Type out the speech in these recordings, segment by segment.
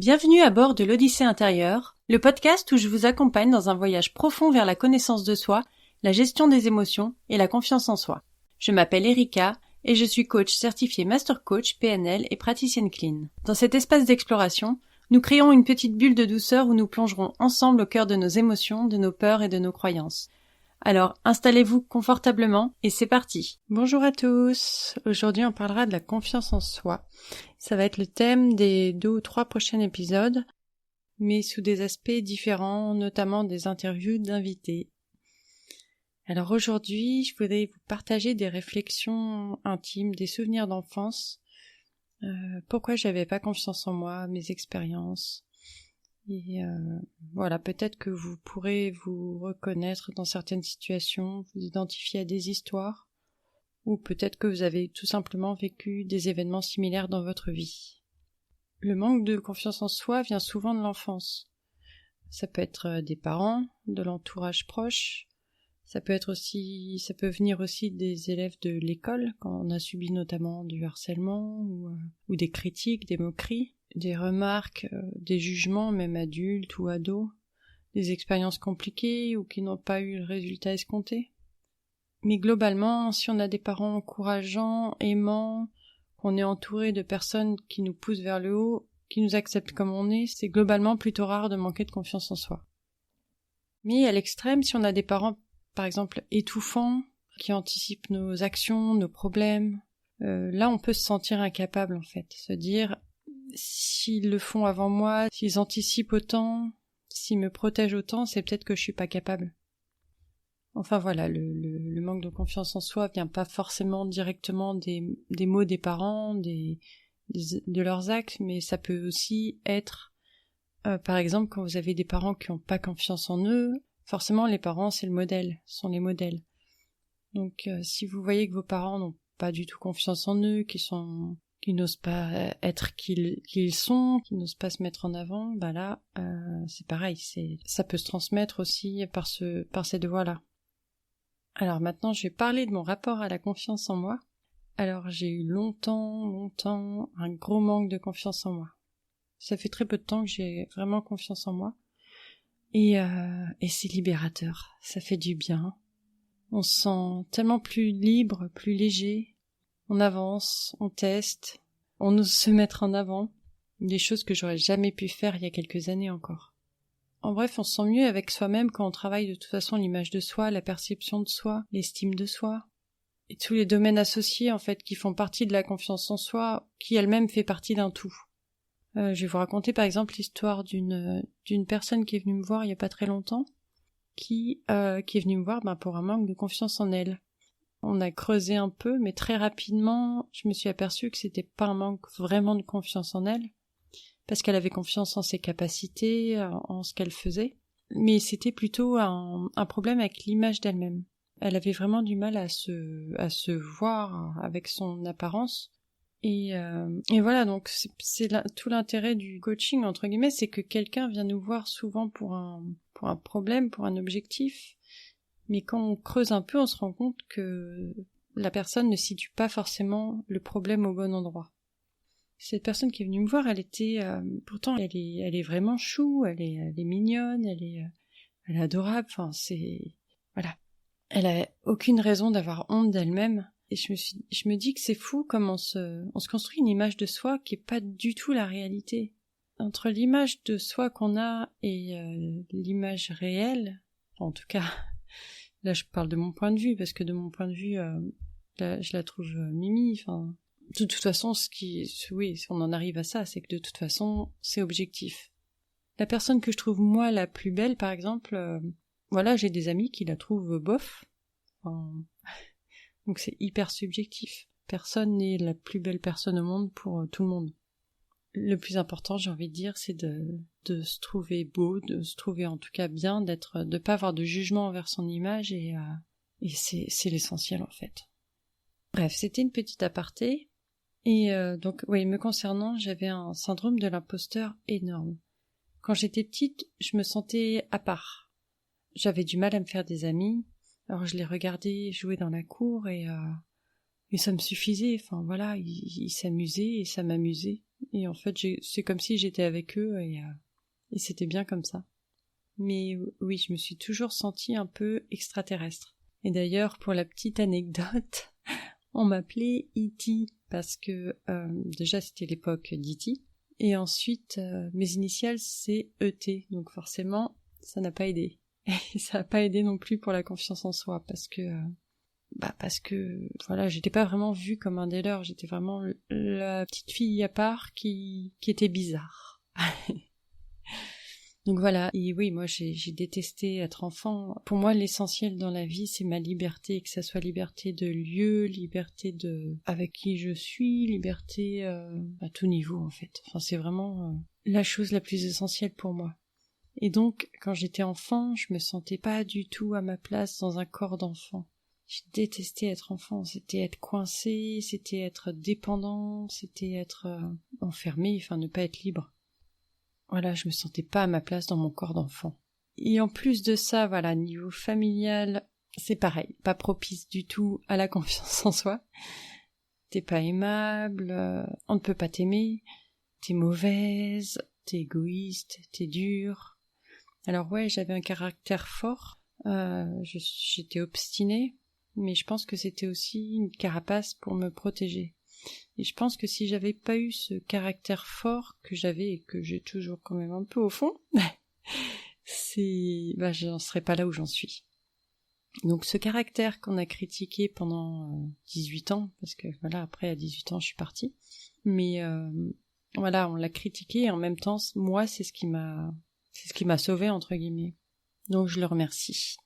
Bienvenue à bord de l'Odyssée intérieure, le podcast où je vous accompagne dans un voyage profond vers la connaissance de soi, la gestion des émotions et la confiance en soi. Je m'appelle Erika et je suis coach certifié Master Coach PNL et praticienne clean. Dans cet espace d'exploration, nous créons une petite bulle de douceur où nous plongerons ensemble au cœur de nos émotions, de nos peurs et de nos croyances. Alors, installez-vous confortablement et c'est parti. Bonjour à tous. Aujourd'hui, on parlera de la confiance en soi. Ça va être le thème des 2 ou 3 prochains épisodes, mais sous des aspects différents, notamment des interviews d'invités. Alors aujourd'hui, je voudrais vous partager des réflexions intimes, des souvenirs d'enfance, pourquoi j'avais pas confiance en moi, mes expériences. Et voilà, peut-être que vous pourrez vous reconnaître dans certaines situations, vous identifier à des histoires, ou peut-être que vous avez tout simplement vécu des événements similaires dans votre vie. Le manque de confiance en soi vient souvent de l'enfance. Ça peut être des parents, de l'entourage proche, ça peut venir aussi des élèves de l'école, quand on a subi notamment du harcèlement, ou des critiques, des moqueries, des remarques, des jugements, même adultes ou ados, des expériences compliquées ou qui n'ont pas eu le résultat escompté. Mais globalement, si on a des parents encourageants, aimants, qu'on est entouré de personnes qui nous poussent vers le haut, qui nous acceptent comme on est, c'est globalement plutôt rare de manquer de confiance en soi. Mais à l'extrême, si on a des parents, par exemple, étouffants, qui anticipent nos actions, nos problèmes, là on peut se sentir incapable en fait, se dire s'ils le font avant moi, s'ils anticipent autant, s'ils me protègent autant, c'est peut-être que je suis pas capable. Enfin voilà, le manque de confiance en soi vient pas forcément directement des mots des parents, de leurs actes, mais ça peut aussi être, par exemple, quand vous avez des parents qui n'ont pas confiance en eux, forcément les parents sont les modèles. Donc si vous voyez que vos parents n'ont pas du tout confiance en eux, qui n'osent pas être qui ils sont, qui n'osent pas se mettre en avant, bah là, c'est pareil, ça peut se transmettre aussi par cette voie-là. Alors maintenant, je vais parler de mon rapport à la confiance en moi. Alors j'ai eu longtemps, un gros manque de confiance en moi. Ça fait très peu de temps que j'ai vraiment confiance en moi. Et c'est libérateur, ça fait du bien. On se sent tellement plus libre, plus léger. On avance, on teste, on ose se mettre en avant. Des choses que j'aurais jamais pu faire il y a quelques années encore. En bref, on se sent mieux avec soi-même quand on travaille de toute façon l'image de soi, la perception de soi, l'estime de soi. Et tous les domaines associés, en fait, qui font partie de la confiance en soi, qui elle-même fait partie d'un tout. Je vais vous raconter par exemple l'histoire d'une personne qui est venue me voir il y a pas très longtemps, qui est venue me voir pour un manque de confiance en elle. On a creusé un peu, mais très rapidement, je me suis aperçue que c'était pas un manque vraiment de confiance en elle, parce qu'elle avait confiance en ses capacités, en ce qu'elle faisait, mais c'était plutôt un problème avec l'image d'elle-même. Elle avait vraiment du mal à se voir avec son apparence. Et voilà, donc c'est tout l'intérêt du coaching, entre guillemets, c'est que quelqu'un vient nous voir souvent pour un problème, pour un objectif, mais quand on creuse un peu, on se rend compte que la personne ne situe pas forcément le problème au bon endroit. Cette personne qui est venue me voir, elle était, pourtant elle est vraiment chou, elle est mignonne, elle est adorable, enfin voilà. Elle a aucune raison d'avoir honte d'elle-même. Et je me dis que c'est fou comme on se construit une image de soi qui est pas du tout la réalité. Entre l'image de soi qu'on a et l'image réelle, en tout cas, là je parle de mon point de vue, parce que de mon point de vue, là, je la trouve mimi, enfin, de toute façon, oui, on en arrive à ça, c'est que de toute façon, c'est objectif. La personne que je trouve moi la plus belle, par exemple, voilà, j'ai des amis qui la trouvent bof. Enfin, donc c'est hyper subjectif. Personne n'est la plus belle personne au monde pour tout le monde. Le plus important, j'ai envie de dire, c'est de se trouver beau, de se trouver en tout cas bien, de pas avoir de jugement envers son image et c'est l'essentiel en fait. Bref, c'était une petite aparté. Et donc, oui, me concernant, j'avais un syndrome de l'imposteur énorme. Quand j'étais petite, je me sentais à part. J'avais du mal à me faire des amis. Alors je les regardais jouer dans la cour et ça me suffisait. Enfin voilà, ils s'amusaient et ça m'amusait. Et en fait, c'est comme si j'étais avec eux et c'était bien comme ça. Mais oui, je me suis toujours sentie un peu extraterrestre. Et d'ailleurs, pour la petite anecdote, on m'appelait E.T. parce que déjà c'était l'époque d'E.T. Et ensuite, mes initiales c'est E.T. Donc forcément, ça n'a pas aidé. Et ça n'a pas aidé non plus pour la confiance en soi parce que voilà, j'étais pas vraiment vue comme un des leurs. J'étais vraiment la petite fille à part qui était bizarre. Donc voilà, et oui, moi j'ai détesté être enfant. Pour moi, l'essentiel dans la vie, c'est ma liberté, que ça soit liberté de lieu, liberté de avec qui je suis, liberté à tout niveau en fait. Enfin, c'est vraiment la chose la plus essentielle pour moi. Et donc, quand j'étais enfant, je me sentais pas du tout à ma place dans un corps d'enfant. J'ai détesté être enfant, c'était être coincé, c'était être dépendant, c'était être enfermé, enfin ne pas être libre. Voilà, je me sentais pas à ma place dans mon corps d'enfant. Et en plus de ça, voilà, niveau familial, c'est pareil, pas propice du tout à la confiance en soi. T'es pas aimable, on ne peut pas t'aimer, t'es mauvaise, t'es égoïste, t'es dure. Alors ouais, j'avais un caractère fort, j'étais obstinée, mais je pense que c'était aussi une carapace pour me protéger. Et je pense que si j'avais pas eu ce caractère fort que j'avais et que j'ai toujours quand même un peu au fond, j'en serais pas là où j'en suis. Donc ce caractère qu'on a critiqué pendant 18 ans, parce que voilà, après à 18 ans je suis partie, mais voilà, on l'a critiqué et en même temps, moi c'est ce qui m'a sauvée entre guillemets. Donc je le remercie.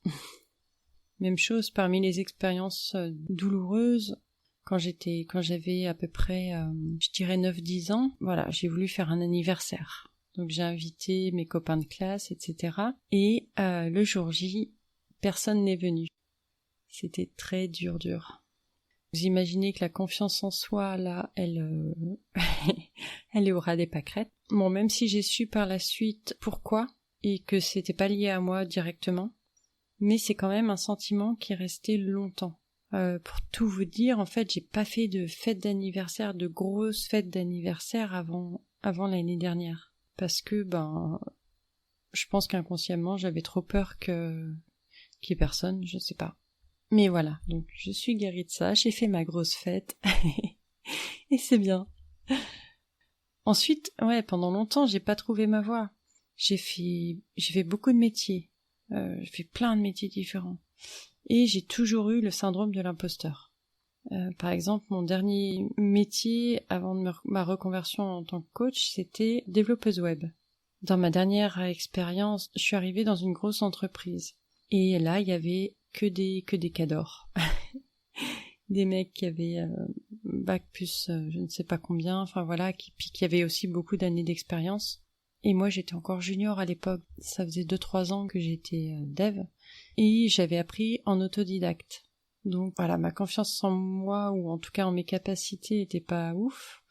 Même chose parmi les expériences douloureuses. Quand j'avais à peu près, je dirais 9-10 ans, voilà, j'ai voulu faire un anniversaire. Donc j'ai invité mes copains de classe, etc. Et le jour J, personne n'est venu. C'était très dur. Vous imaginez que la confiance en soi, là, elle est au ras des pâquerettes. Bon, même si j'ai su par la suite pourquoi, et que c'était pas lié à moi directement, mais c'est quand même un sentiment qui est resté longtemps. Pour tout vous dire, en fait, j'ai pas fait de de grosses fêtes d'anniversaire avant l'année dernière. Parce que, je pense qu'inconsciemment, j'avais trop peur qu'il y ait personne, je sais pas. Mais voilà, donc je suis guérie de ça, j'ai fait ma grosse fête, et c'est bien. Ensuite, ouais, pendant longtemps, j'ai pas trouvé ma voie. J'ai fait beaucoup de métiers. J'ai fait plein de métiers différents. Et j'ai toujours eu le syndrome de l'imposteur. Par exemple, mon dernier métier avant ma reconversion en tant que coach, c'était développeuse web. Dans ma dernière expérience, je suis arrivée dans une grosse entreprise. Et là, il y avait que des cadors. Des mecs qui avaient bac plus je ne sais pas combien, enfin voilà, qui avaient aussi beaucoup d'années d'expérience. Et moi, j'étais encore junior à l'époque. Ça faisait 2-3 ans que j'étais dev. Et j'avais appris en autodidacte. Donc voilà, ma confiance en moi, ou en tout cas en mes capacités, était pas ouf.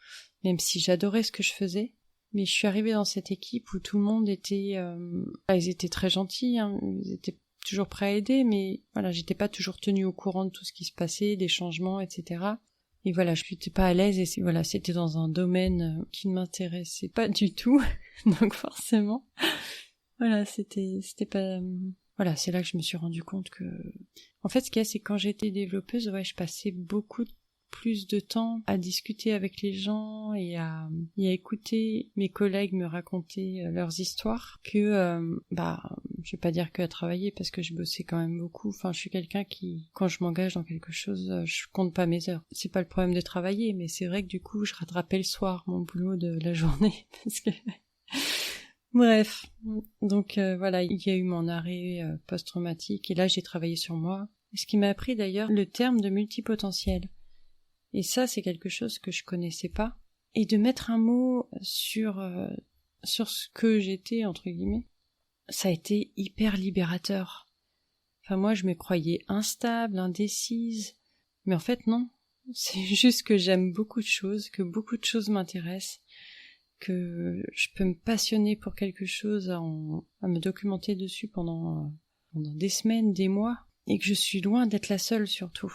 Même si j'adorais ce que je faisais. Mais je suis arrivée dans cette équipe où tout le monde était... ils étaient très gentils, hein, ils étaient toujours prêts à aider, mais voilà, j'étais pas toujours tenue au courant de tout ce qui se passait, des changements, etc. Et voilà, je n'étais pas à l'aise et c'était dans un domaine qui ne m'intéressait pas du tout. Donc forcément, voilà, c'était pas... Voilà, c'est là que je me suis rendu compte que... En fait, ce qu'il y a, c'est que quand j'étais développeuse, ouais, je passais beaucoup plus de temps à discuter avec les gens et à écouter mes collègues me raconter leurs histoires que, je vais pas dire que à travailler parce que je bossais quand même beaucoup. Enfin, je suis quelqu'un qui, quand je m'engage dans quelque chose, je compte pas mes heures. C'est pas le problème de travailler, mais c'est vrai que du coup, je rattrapais le soir mon boulot de la journée parce que... Bref, donc voilà, il y a eu mon arrêt post-traumatique et là j'ai travaillé sur moi. Ce qui m'a appris d'ailleurs le terme de multipotentiel. Et ça, c'est quelque chose que je connaissais pas. Et de mettre un mot sur ce que j'étais, entre guillemets, ça a été hyper libérateur. Enfin, moi, je me croyais instable, indécise. Mais en fait, non. C'est juste que j'aime beaucoup de choses, que beaucoup de choses m'intéressent, que je peux me passionner pour quelque chose, à me documenter dessus pendant des semaines, des mois, et que je suis loin d'être la seule surtout.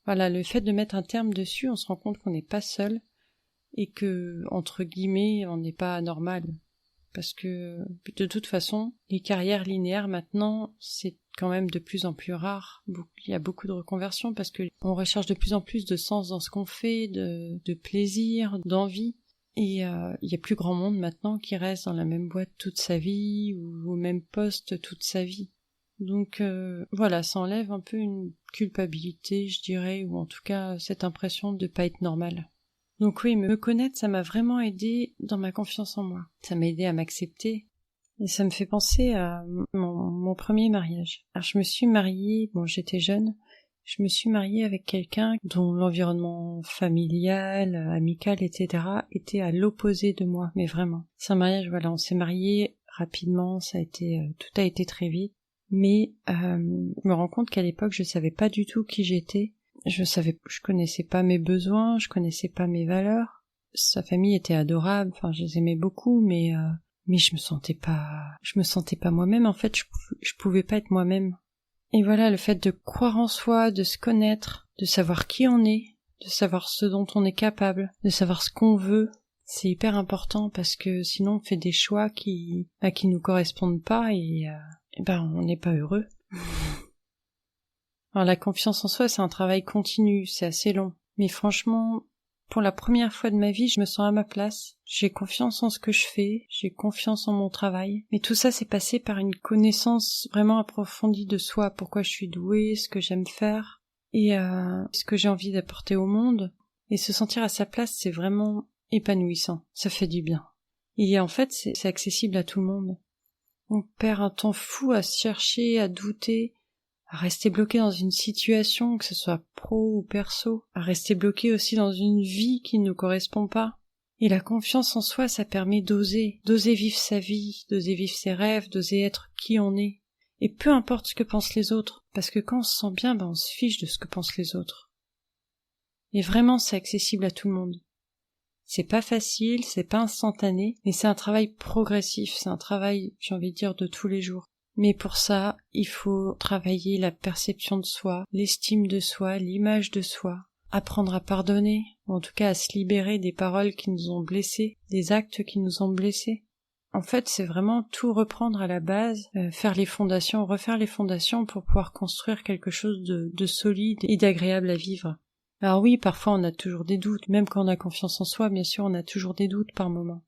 Voilà, le fait de mettre un terme dessus, on se rend compte qu'on n'est pas seul, et que, entre guillemets, on n'est pas normal. Parce que, de toute façon, les carrières linéaires maintenant, c'est quand même de plus en plus rare. Il y a beaucoup de reconversions parce que on recherche de plus en plus de sens dans ce qu'on fait, de plaisir, d'envie. Et il y a plus grand monde maintenant qui reste dans la même boîte toute sa vie ou au même poste toute sa vie. Donc voilà, ça enlève un peu une culpabilité, je dirais, ou en tout cas cette impression de pas être normal. Donc oui, me connaître, ça m'a vraiment aidé dans ma confiance en moi. Ça m'a aidé à m'accepter. Et ça me fait penser à mon premier mariage. Alors je me suis mariée, j'étais jeune, je me suis mariée avec quelqu'un dont l'environnement familial, amical, etc. était à l'opposé de moi, mais vraiment. C'est un mariage, voilà, on s'est mariés rapidement, tout a été très vite. Mais je me rends compte qu'à l'époque, je savais pas du tout qui j'étais. Je connaissais pas mes besoins, je connaissais pas mes valeurs. Sa famille était adorable, je les aimais beaucoup, mais je me sentais pas moi-même. En fait, je pouvais pas être moi-même. Et voilà, le fait de croire en soi, de se connaître, de savoir qui on est, de savoir ce dont on est capable, de savoir ce qu'on veut, c'est hyper important parce que sinon on fait des choix qui nous correspondent pas et on n'est pas heureux. Alors la confiance en soi, c'est un travail continu, c'est assez long. Mais franchement, pour la première fois de ma vie, je me sens à ma place. J'ai confiance en ce que je fais, j'ai confiance en mon travail. Mais tout ça, c'est passé par une connaissance vraiment approfondie de soi, pourquoi je suis douée, ce que j'aime faire, et ce que j'ai envie d'apporter au monde. Et se sentir à sa place, c'est vraiment épanouissant. Ça fait du bien. Et en fait, c'est accessible à tout le monde. On perd un temps fou à se chercher, à douter, à rester bloqué dans une situation, que ce soit pro ou perso, à rester bloqué aussi dans une vie qui ne nous correspond pas. Et la confiance en soi, ça permet d'oser vivre sa vie, d'oser vivre ses rêves, d'oser être qui on est. Et peu importe ce que pensent les autres, parce que quand on se sent bien, on se fiche de ce que pensent les autres. Et vraiment, c'est accessible à tout le monde. C'est pas facile, c'est pas instantané, mais c'est un travail progressif, c'est un travail, j'ai envie de dire, de tous les jours. Mais pour ça, il faut travailler la perception de soi, l'estime de soi, l'image de soi, apprendre à pardonner, ou en tout cas à se libérer des paroles qui nous ont blessés, des actes qui nous ont blessés. En fait, c'est vraiment tout reprendre à la base, refaire les fondations pour pouvoir construire quelque chose de solide et d'agréable à vivre. Alors oui, parfois on a toujours des doutes, même quand on a confiance en soi, bien sûr, on a toujours des doutes par moment.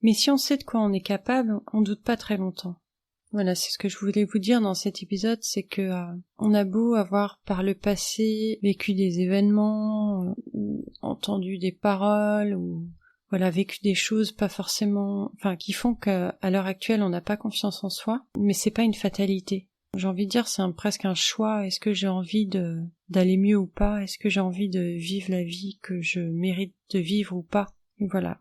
Mais si on sait de quoi on est capable, on doute pas très longtemps. Voilà, c'est ce que je voulais vous dire dans cet épisode, c'est que on a beau avoir par le passé vécu des événements, ou entendu des paroles, ou vécu des choses pas forcément, qui font qu'à l'heure actuelle on n'a pas confiance en soi, mais c'est pas une fatalité. J'ai envie de dire, c'est presque un choix. Est-ce que j'ai envie d'aller mieux ou pas? Est-ce que j'ai envie de vivre la vie que je mérite de vivre ou pas? Et voilà.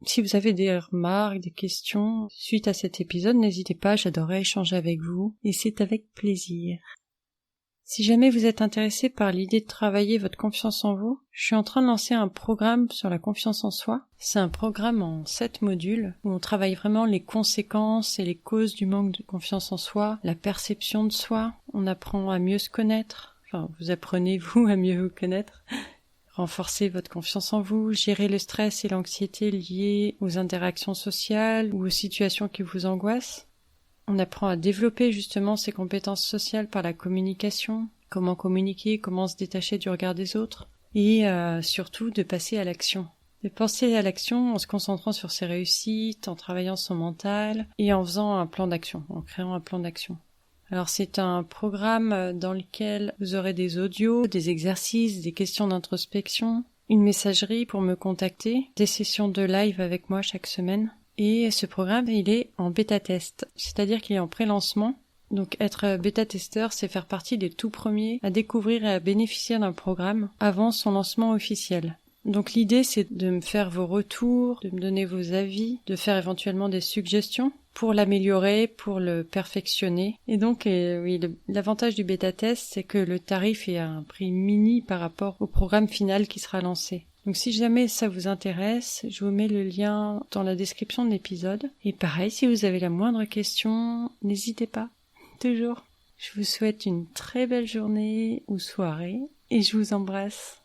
Si vous avez des remarques, des questions suite à cet épisode, n'hésitez pas, j'adorerais échanger avec vous, et c'est avec plaisir. Si jamais vous êtes intéressé par l'idée de travailler votre confiance en vous, je suis en train de lancer un programme sur la confiance en soi. C'est un programme en 7 modules où on travaille vraiment les conséquences et les causes du manque de confiance en soi, la perception de soi, on apprend à mieux se connaître, vous apprenez vous à mieux vous connaître, renforcer votre confiance en vous, gérer le stress et l'anxiété liés aux interactions sociales ou aux situations qui vous angoissent. On apprend à développer justement ses compétences sociales par la communication, comment communiquer, comment se détacher du regard des autres, et surtout de passer à l'action. De penser à l'action en se concentrant sur ses réussites, en travaillant son mental, et en faisant un plan d'action, en créant un plan d'action. Alors c'est un programme dans lequel vous aurez des audios, des exercices, des questions d'introspection, une messagerie pour me contacter, des sessions de live avec moi chaque semaine. Et ce programme, il est en bêta-test, c'est-à-dire qu'il est en pré-lancement. Donc être bêta-testeur, c'est faire partie des tout premiers à découvrir et à bénéficier d'un programme avant son lancement officiel. Donc l'idée, c'est de me faire vos retours, de me donner vos avis, de faire éventuellement des suggestions pour l'améliorer, pour le perfectionner. Et donc, l'avantage du bêta-test, c'est que le tarif est à un prix mini par rapport au programme final qui sera lancé. Donc si jamais ça vous intéresse, je vous mets le lien dans la description de l'épisode. Et pareil, si vous avez la moindre question, n'hésitez pas. Toujours. Je vous souhaite une très belle journée ou soirée et je vous embrasse.